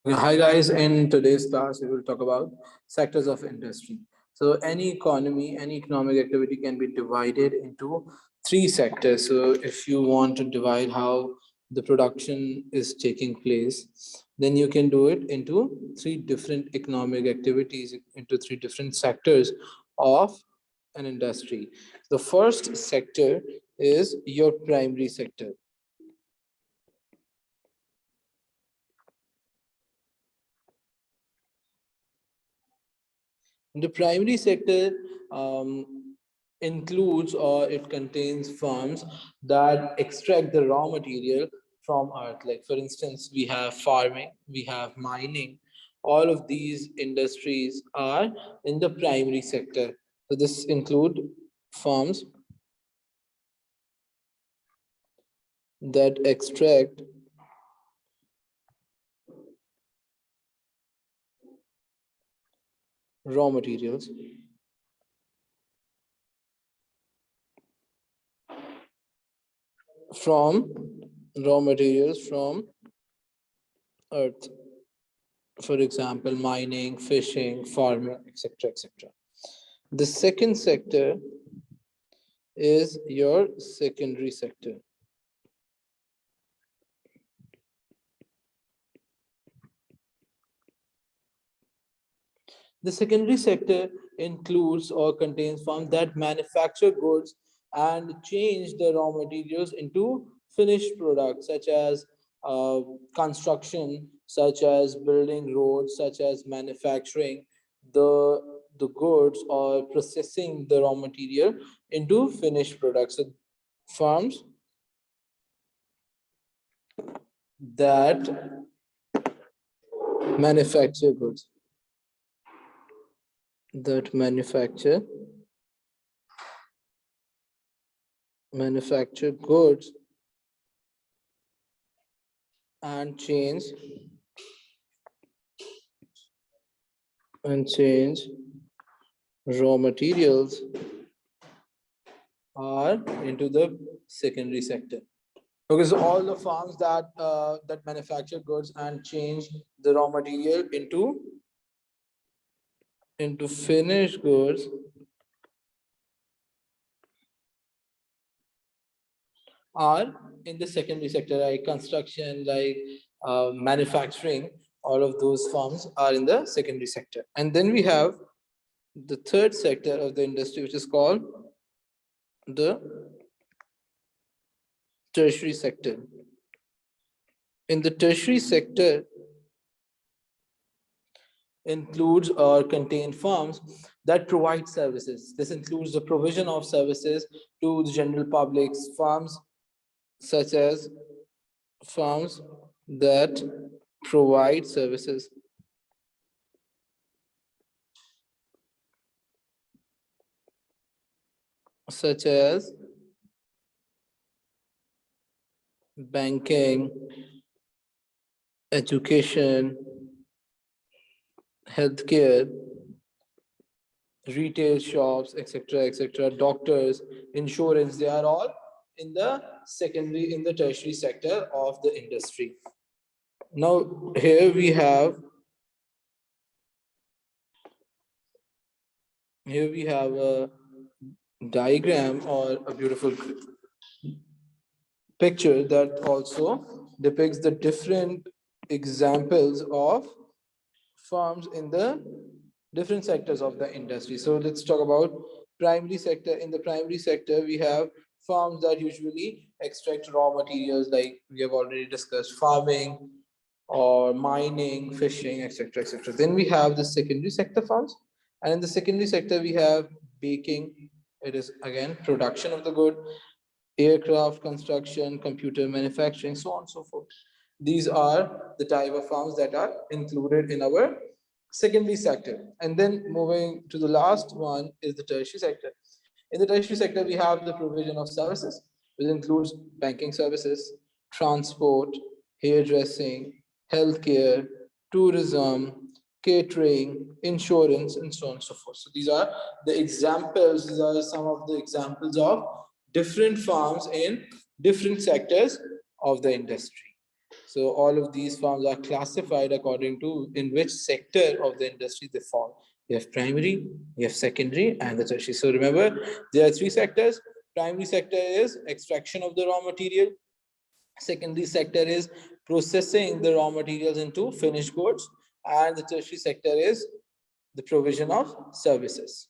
Hi guys, in today's class we will talk about sectors of industry. So any economy, any economic activity can be divided into three sectors. So if you want to divide how the production is taking place, then you can do it into three different economic activities, into three different sectors of an industry. The first sector is your primary sector. The primary sector includes or it contains farms that extract the raw material from earth. Like for instance, we have farming, we have mining. All of these industries are in the primary sector. So this include farms that extract raw materials from from earth. For example, mining, fishing, farming, etc. etc. The second sector is your secondary sector. The secondary sector includes or contains firms that manufacture goods and change the raw materials into finished products, such as construction, such as building roads, such as manufacturing the goods or processing the raw material into finished products. So firms that manufacture goods that manufacture goods and change raw materials are into the secondary sector. Okay, so all the farms that manufacture goods and change the raw material into finished goods are in the secondary sector, like construction, like manufacturing. All of those farms are in the secondary sector. And then we have the third sector of the industry, which is called the tertiary sector. In the tertiary sector includes or contain firms that provide services. This includes the provision of services to the general public, firms such as firms that provide services such as banking, education, healthcare, retail shops, etc., etc., doctors, insurance, they are all in the secondary, in the tertiary sector of the industry. Now, here we have a diagram or a beautiful picture that also depicts the different examples of firms in the different sectors of the industry. So let's talk about primary sector. In the primary sector, we have firms that usually extract raw materials, like we have already discussed, farming or mining, fishing, etc., etc. Then we have the secondary sector firms, and in the secondary sector, we have baking. It is again production of the good, aircraft construction, computer manufacturing, so on and so forth. These are the type of firms that are included in our secondary sector. And then moving to the last one is the tertiary sector. In the tertiary sector, we have the provision of services, which includes banking services, transport, hairdressing, healthcare, tourism, catering, insurance, and so on and so forth. So these are the examples, these are some of the examples of different firms in different sectors of the industry. So all of these firms are classified according to in which sector of the industry they fall. You have primary, you have secondary, and the tertiary. So remember, there are three sectors. Primary sector is extraction of the raw material. Secondary sector is processing the raw materials into finished goods. And the tertiary sector is the provision of services.